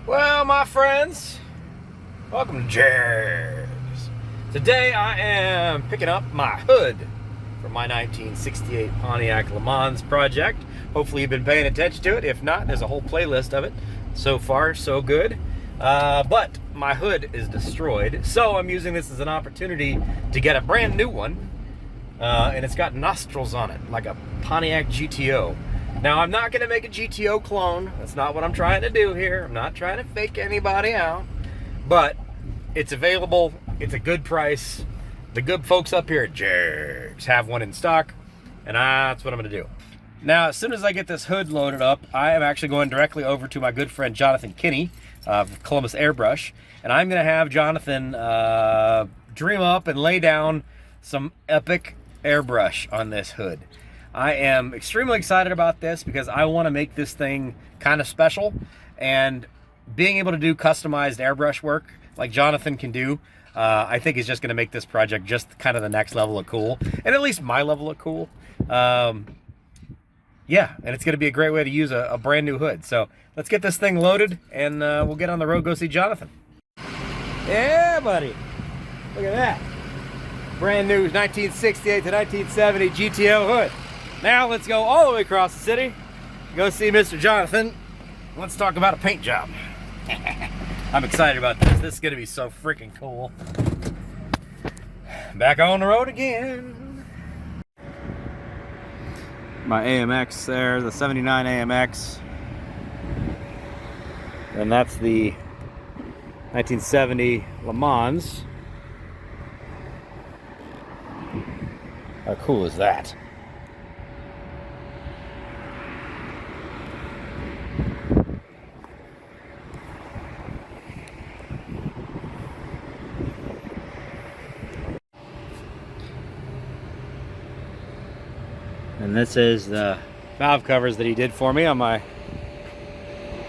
Well, my friends, welcome to Jegs. Today I am picking up my hood for my 1968 Pontiac LeMans project. Hopefully you've been paying attention to it. If not, there's a whole playlist of it. So far, so good. But my hood is destroyed, so I'm using this as an opportunity to get a brand new one. And it's got nostrils on it, like a Pontiac GTO. Now, I'm not going to make a GTO clone. That's not what I'm trying to do here. I'm not trying to fake anybody out. But it's available. It's a good price. The good folks up here at Jegs have one in stock. And that's what I'm going to do. Now, as soon as I get this hood loaded up, I am actually going directly over to my good friend Jonathan Kinney of Columbus Airbrush. And I'm going to have Jonathan dream up and lay down some epic airbrush on this hood. I am extremely excited about this because I want to make this thing kind of special, and being able to do customized airbrush work like Jonathan can do, I think is just going to make this project just kind of the next level of cool, and at least my level of cool. Yeah, and it's going to be a great way to use a brand new hood. So let's get this thing loaded, and we'll get on the road, go see Jonathan. Yeah, buddy. Look at that. Brand new 1968 to 1970 GTO hood. Now let's go all the way across the city, go see Mr. Jonathan. Let's talk about a paint job. I'm excited about this. This is going to be so freaking cool. Back on the road again. My AMX there, the 79 AMX. And that's the 1970 LeMans. How cool is that? And this is the valve covers that he did for me on my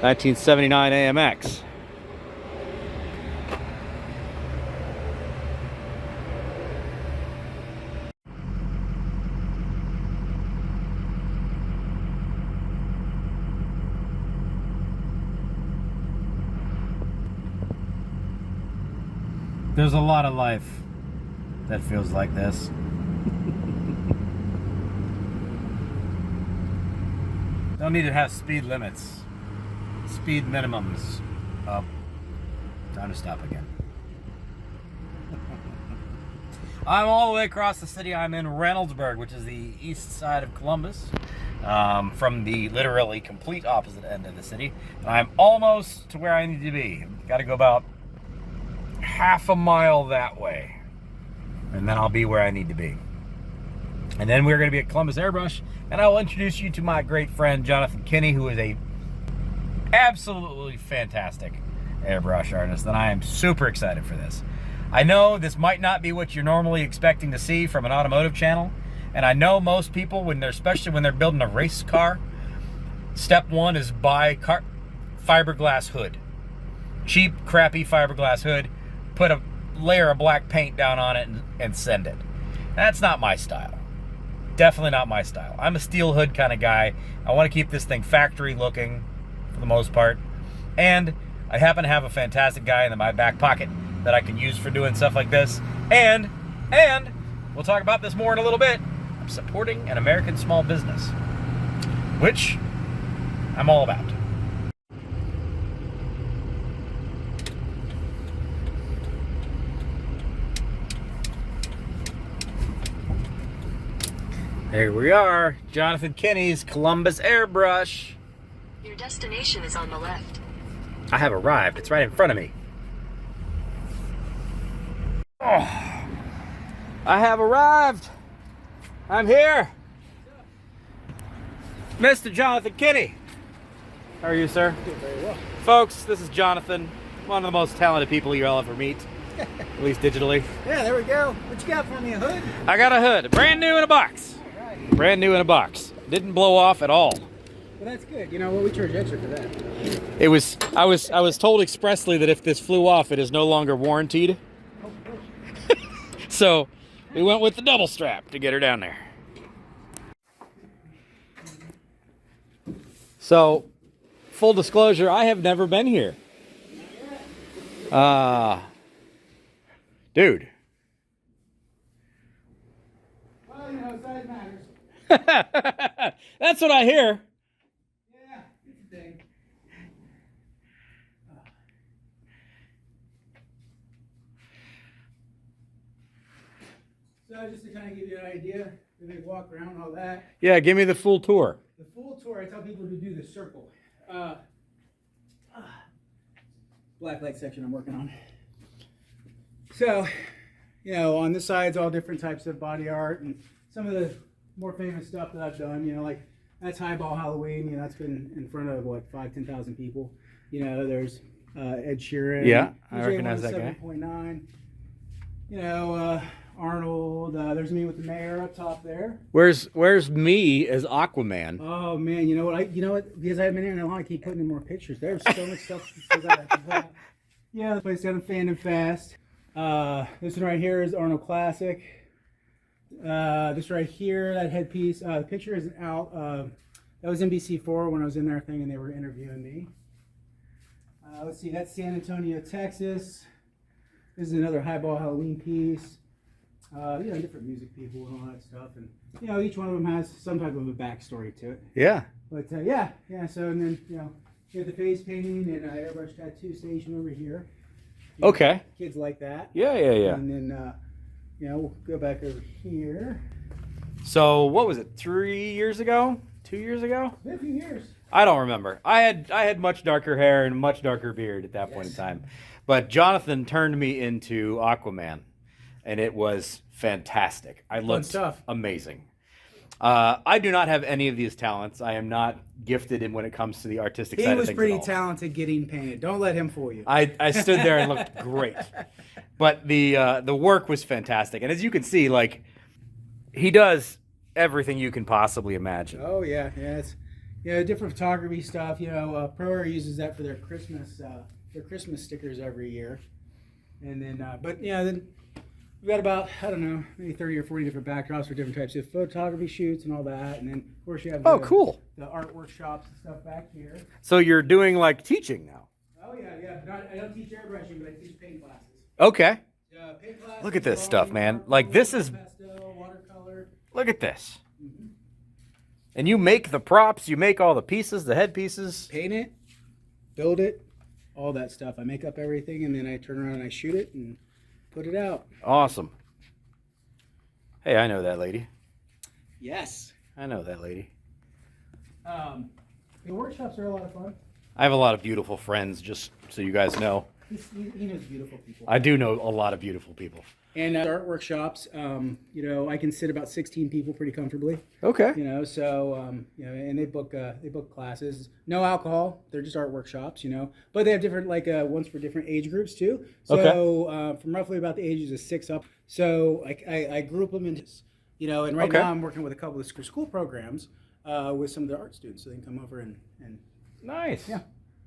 1979 AMX. There's a lot of life that feels like this. Don't need to have speed limits. Speed minimums. Oh, time to stop again. I'm all the way across the city. I'm in Reynoldsburg, which is the east side of Columbus, from the literally complete opposite end of the city. I'm almost to where I need to be. Got to go about half a mile that way, and then I'll be where I need to be. And then we're going to be at Columbus Airbrush, and I will introduce you to my great friend Jonathan Kinney, who is a absolutely fantastic airbrush artist, and I am super excited for this. I know this might not be what you're normally expecting to see from an automotive channel, and I know most people, especially when they're building a race car, step one is buy fiberglass hood. Cheap, crappy fiberglass hood, put a layer of black paint down on it and send it. That's not my style. Definitely not my style. I'm a steel hood kind of guy. I want to keep this thing factory looking for the most part. And I happen to have a fantastic guy in my back pocket that I can use for doing stuff like this. And we'll talk about this more in a little bit. I'm supporting an American small business, which I'm all about. Here we are, Jonathan Kinney's Columbus Airbrush. Your destination is on the left. I have arrived. It's right in front of me. Oh, I have arrived. I'm here. Mr. Jonathan Kinney. How are you, sir? Doing very well. Folks, this is Jonathan, one of the most talented people you'll ever meet, at least digitally. Yeah, there we go. What you got for me, a hood? I got a hood, brand new in a box. Right. Brand new in a box. Didn't blow off at all. Well, that's good. You know what? We charge extra for that. I was told expressly that if this flew off, it is no longer warranted. So we went with the double strap to get her down there. So, full disclosure, I have never been here. Dude. Well, you know, size matters. That's what I hear. Yeah, it's a thing. So just to kind of give you an idea, we walk around all that. Yeah, give me the full tour. The full tour, I tell people to do the circle. Black light section I'm working on. So, you know, on this side's all different types of body art and some of the more famous stuff that I've done. You know, like that's Highball Halloween. You know, that's been in front of what 10,000 people. You know, there's Ed Sheeran. Yeah, I recognize that guy. 7.9. You know, Arnold. There's me with the mayor up top there. Where's me as Aquaman? Oh man, you know what? Because I haven't been here in a long, I keep putting in more pictures. There's so much stuff. Yeah, the place down in Fandom Fast. This one right here is Arnold Classic. This right here, that headpiece. The picture isn't out. That was NBC4 when I was in their thing and they were interviewing me. Let's see, that's San Antonio, Texas. This is another Highball Halloween piece. You know, different music people and all that stuff, and you know, each one of them has some type of a backstory to it. Yeah. But yeah. So and then you know, you have the face painting and airbrush tattoo station over here. You know, Okay. kids like that. Yeah. And then you know, we'll go back over here. So what was it? 3 years ago? 2 years ago? Been a few years. I don't remember. I had much darker hair and much darker beard at that point in time, but Jonathan turned me into Aquaman. And it was fantastic. I looked amazing. I do not have any of these talents. I am not gifted in when it comes to the artistic side of things. He was pretty talented getting painted. Don't let him fool you. I stood there and looked great. But the work was fantastic. And as you can see, like, he does everything you can possibly imagine. Oh, yeah. It's different photography stuff. You know, ProAir uses that for their Christmas stickers every year. And then, but, yeah, then... We've got about, I don't know, maybe 30 or 40 different backdrops for different types of photography shoots and all that. And then, of course, you have cool. The art workshops and stuff back here. So you're doing, like, teaching now? Oh, yeah. I don't teach airbrushing, but I teach paint classes. Okay. Paint classes, look at this stuff, man. Like, this is... Pastel, watercolor. Look at this. Mm-hmm. And you make the props, you make all the pieces, the head pieces. Paint it, build it, all that stuff. I make up everything, and then I turn around and I shoot it, and... put it out. Awesome. Hey, I know that lady. Yes. I know that lady. The workshops are a lot of fun. I have a lot of beautiful friends, just so you guys know. He knows beautiful people. I do know a lot of beautiful people. And art workshops, you know, I can sit about 16 people pretty comfortably. Okay. You know, so you know, and they book classes. No alcohol. They're just art workshops. You know, but they have different ones for different age groups too. So from roughly about the ages of 6 up. So I group them into, you know, and right now I'm working with a couple of school programs with some of the art students, so they can come over and nice. Yeah.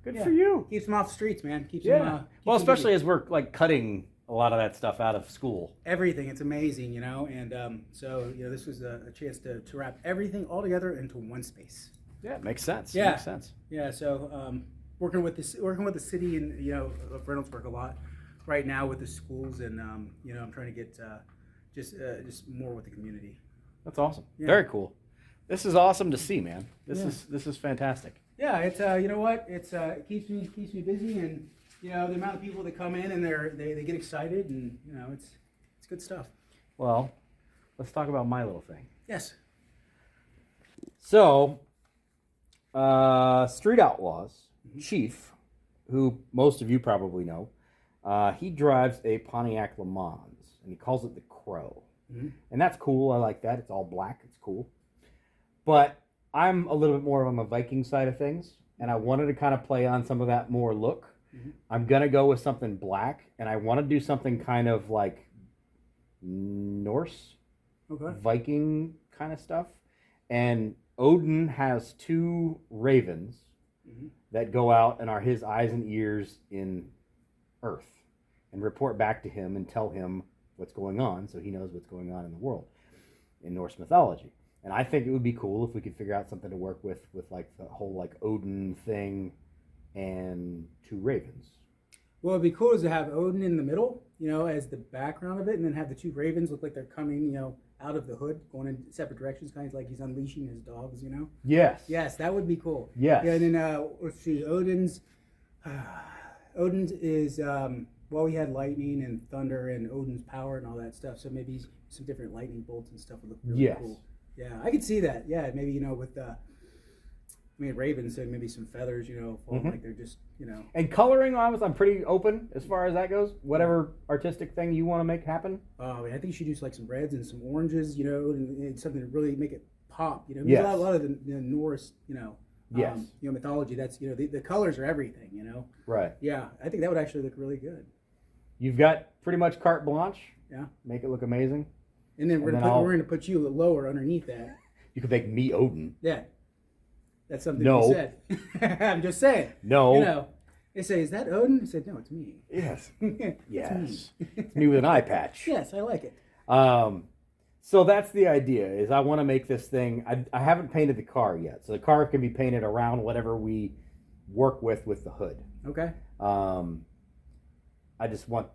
Good for you. Keeps them off the streets, man. Keeps them. Them, well, especially as we're like cutting a lot of that stuff out of school. Everything. It's amazing, you know. And so, you know, this was a chance to wrap everything all together into one space. Yeah, it makes sense. Yeah. Makes sense. Yeah. So working with the city and, you know, of Reynoldsburg a lot right now with the schools, and you know, I'm trying to get just more with the community. That's awesome. Yeah. Very cool. This is awesome to see, man. This is fantastic. Yeah, it's you know what? It keeps me busy, and you know, the amount of people that come in and they get excited, and you know, it's good stuff. Well, let's talk about my little thing. Yes. So, Street Outlaws chief, who most of you probably know, he drives a Pontiac LeMans, and he calls it the Crow. Mm-hmm. And that's cool. I like that. It's all black. It's cool. But I'm a little bit more on the Viking side of things, and I wanted to kind of play on some of that more look. Mm-hmm. I'm going to go with something black, and I want to do something kind of like Norse, Viking kind of stuff. And Odin has 2 ravens that go out and are his eyes and ears in Earth and report back to him and tell him what's going on, so he knows what's going on in the world in Norse mythology. And I think it would be cool if we could figure out something to work with like the whole like Odin thing and 2 ravens. What would be cool is to have Odin in the middle, you know, as the background of it, and then have the two ravens look like they're coming, you know, out of the hood, going in separate directions, kind of like he's unleashing his dogs, you know? Yes. Yes, that would be cool. Yes. Yeah, and then, let's see, Odin's is, well, he had lightning and thunder and Odin's power and all that stuff, so maybe some different lightning bolts and stuff would look really cool. Yeah, I could see that. Yeah, maybe, you know, with ravens and maybe some feathers, you know, falling like they're just, you know. And coloring, I'm pretty open as far as that goes. Whatever artistic thing you want to make happen. I mean, I think you should use like some reds and some oranges, you know, and something to really make it pop, you know. Yes. A lot of the Norse, you know, yes. You know, mythology. That's, you know, the colors are everything, you know. Right. Yeah, I think that would actually look really good. You've got pretty much carte blanche. Yeah. Make it look amazing. And then we're gonna put you lower underneath that. You could make me Odin. Yeah. That's something you said. I'm just saying. No. You know, they say, is that Odin? I said, no, it's me. Yes. Yes. Me. It's me with an eye patch. Yes, I like it. So that's the idea, is I want to make this thing. I haven't painted the car yet. So the car can be painted around whatever we work with the hood. Okay. I just want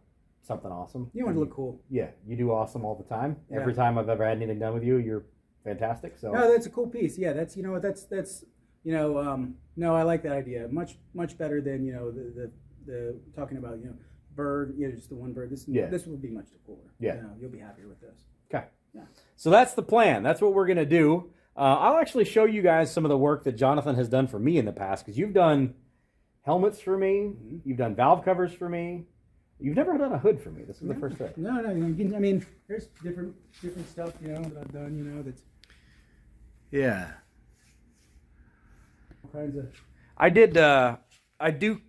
something awesome. You want to look cool. Yeah, you do awesome all the time. Yeah. Every time I've ever had anything done with you, you're fantastic. So no, that's a cool piece. Yeah, that's, you know, that's you know, no, I like that idea. Much better than, you know, the talking about, you know, bird, you know, just the one bird. This will be much cooler. Yeah. You know, you'll be happier with this. Okay. Yeah. So that's the plan. That's what we're gonna do. I'll actually show you guys some of the work that Jonathan has done for me in the past, because you've done helmets for me, you've done valve covers for me. You've never done a hood for me. This is the first time. No. I mean, there's different stuff, you know, that I've done, you know, that's Yeah. all kinds of. I do,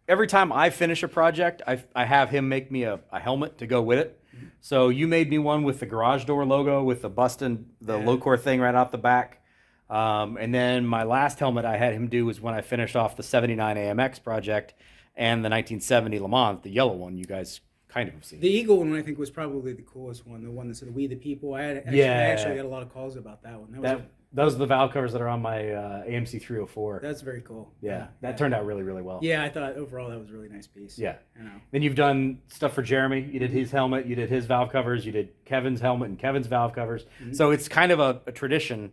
every time I finish a project, I have him make me a helmet to go with it. So you made me one with the garage door logo with the busting, the low core thing right off the back. And then my last helmet I had him do was when I finished off the 79 AMX project and the 1970 Le Mans, the yellow one you guys kind of have seen. The Eagle one, I think, was probably the coolest one. The one that said "We the People." I actually got a lot of calls about that one. Those are the valve covers that are on my AMC 304. That's very cool. Yeah, that turned out really, really well. Yeah, I thought overall that was a really nice piece. Yeah. I know. Then you've done stuff for Jeremy. You did his helmet. You did his valve covers. You did Kevin's helmet and Kevin's valve covers. So it's kind of a tradition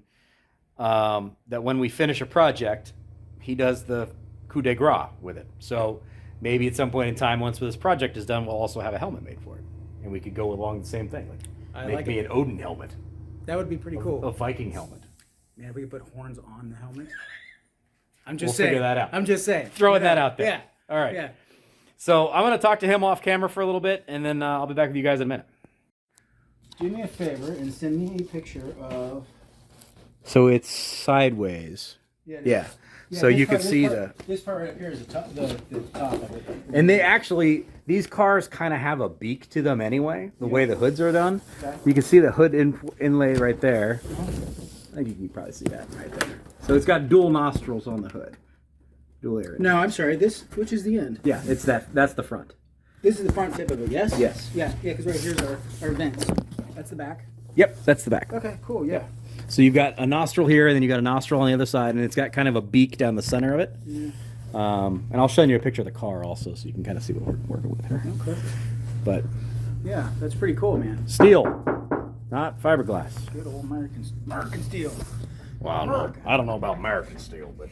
that when we finish a project, he does the coup de grace with it. So maybe at some point in time, once this project is done, we'll also have a helmet made for it. And we could go along the same thing. Like make me an Odin helmet. That would be pretty cool. A Viking helmet. Man, if we could put horns on the helmet. I'm just We'll saying. figure that out. I'm just saying. Throwing that out there. Yeah. All right. Yeah. So I'm going to talk to him off camera for a little bit, and then I'll be back with you guys in a minute. Do me a favor and send me a picture of. So it's sideways. Yeah. So you can see this part right up here is the top of it. And they actually, these cars kind of have a beak to them anyway, the way the hoods are done. Okay. You can see the hood inlay right there. I think you can probably see that right there. So it's got dual nostrils on the hood. Dual area. No, I'm sorry. Which is the end? Yeah, it's that's the front. This is the front tip of it, yes? Yes. Yeah, because right here's our vents. That's the back. Yep, that's the back. Okay, cool, yeah. So you've got a nostril here, and then you got a nostril on the other side, and it's got kind of a beak down the center of it. Yeah. And I'll show you a picture of the car also, so you can kind of see what we're working with here. Okay. But yeah, that's pretty cool, man. steel, not fiberglass. Good old American steel. Well, I don't know about American steel, but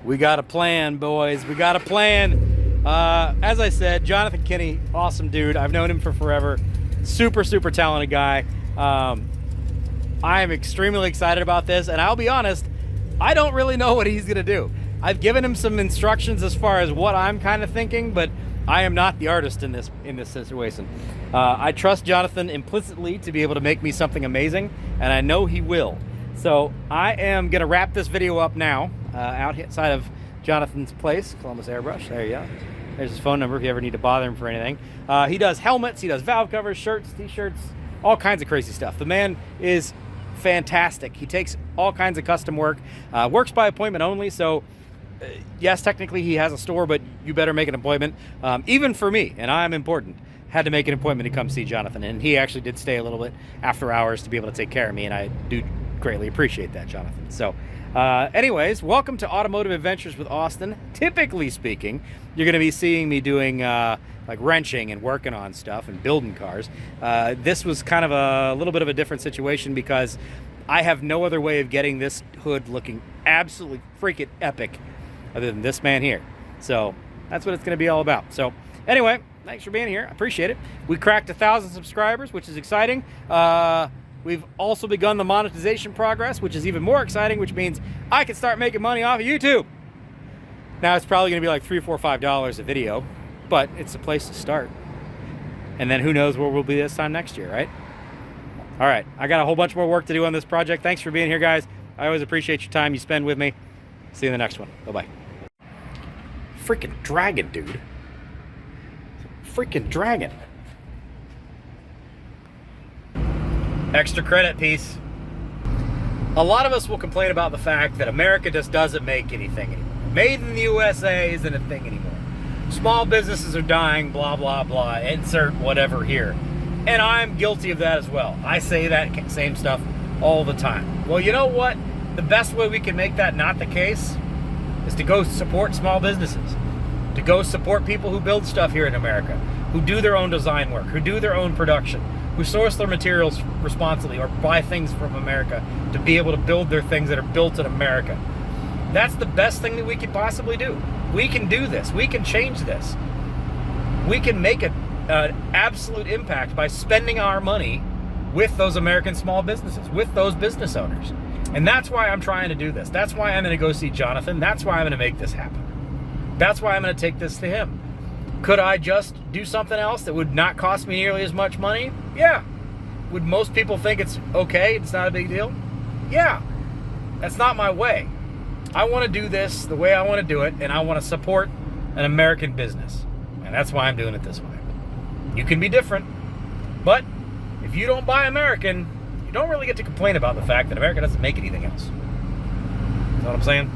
we got a plan, boys. We got a plan. As I said, Jonathan Kinney, awesome dude. I've known him for forever. Super, super talented guy. I am extremely excited about this, and I'll be honest, I don't really know what he's gonna do. I've given him some instructions as far as what I'm kind of thinking, but I am not the artist in this situation. I trust Jonathan implicitly to be able to make me something amazing, and I know he will. So I am gonna wrap this video up now, outside of Jonathan's place, Columbus Airbrush. There you go. There's his phone number if you ever need to bother him for anything. He does helmets, he does valve covers, shirts, t-shirts, all kinds of crazy stuff. The man is fantastic. He takes all kinds of custom work, works by appointment only, so yes, technically he has a store, but you better make an appointment. Even for me, and I'm important, had to make an appointment to come see Jonathan, and he actually did stay a little bit after hours to be able to take care of me, and I do greatly appreciate that, Jonathan. So, anyways, welcome to Automotive Adventures with Austin. Typically speaking, you're going to be seeing me doing like wrenching and working on stuff and building cars. This was kind of a little bit of a different situation because I have no other way of getting this hood looking absolutely freaking epic other than this man here. So that's what it's going to be all about. So anyway, thanks for being here. I appreciate it. We cracked 1,000 subscribers, which is exciting. We've also begun the monetization progress, which is even more exciting, which means I can start making money off of YouTube. Now, it's probably going to be like $3, $4, $5 a video, but it's a place to start. And then who knows where we'll be this time next year, right? All right, I got a whole bunch more work to do on this project. Thanks for being here, guys. I always appreciate your time you spend with me. See you in the next one. Bye-bye. Freaking dragon, dude. Freaking dragon. Extra credit piece. A lot of us will complain about the fact that America just doesn't make anything anymore. Made in the USA isn't a thing anymore. Small businesses are dying, blah, blah, blah. Insert whatever here. And I'm guilty of that as well. I say that same stuff all the time. Well, you know what? The best way we can make that not the case is to go support small businesses. To go support people who build stuff here in America, who do their own design work, who do their own production, who source their materials responsibly or buy things from America to be able to build their things that are built in America. That's the best thing that we could possibly do. We can do this. We can change this. We can make an absolute impact by spending our money with those American small businesses, with those business owners. And that's why I'm trying to do this. That's why I'm going to go see Jonathan. That's why I'm going to make this happen. That's why I'm going to take this to him. Could I just do something else that would not cost me nearly as much money? Yeah. Would most people think it's okay? It's not a big deal? Yeah. That's not my way. I want to do this the way I want to do it, and I want to support an American business. And that's why I'm doing it this way. You can be different, but if you don't buy American, you don't really get to complain about the fact that America doesn't make anything else. You know what I'm saying?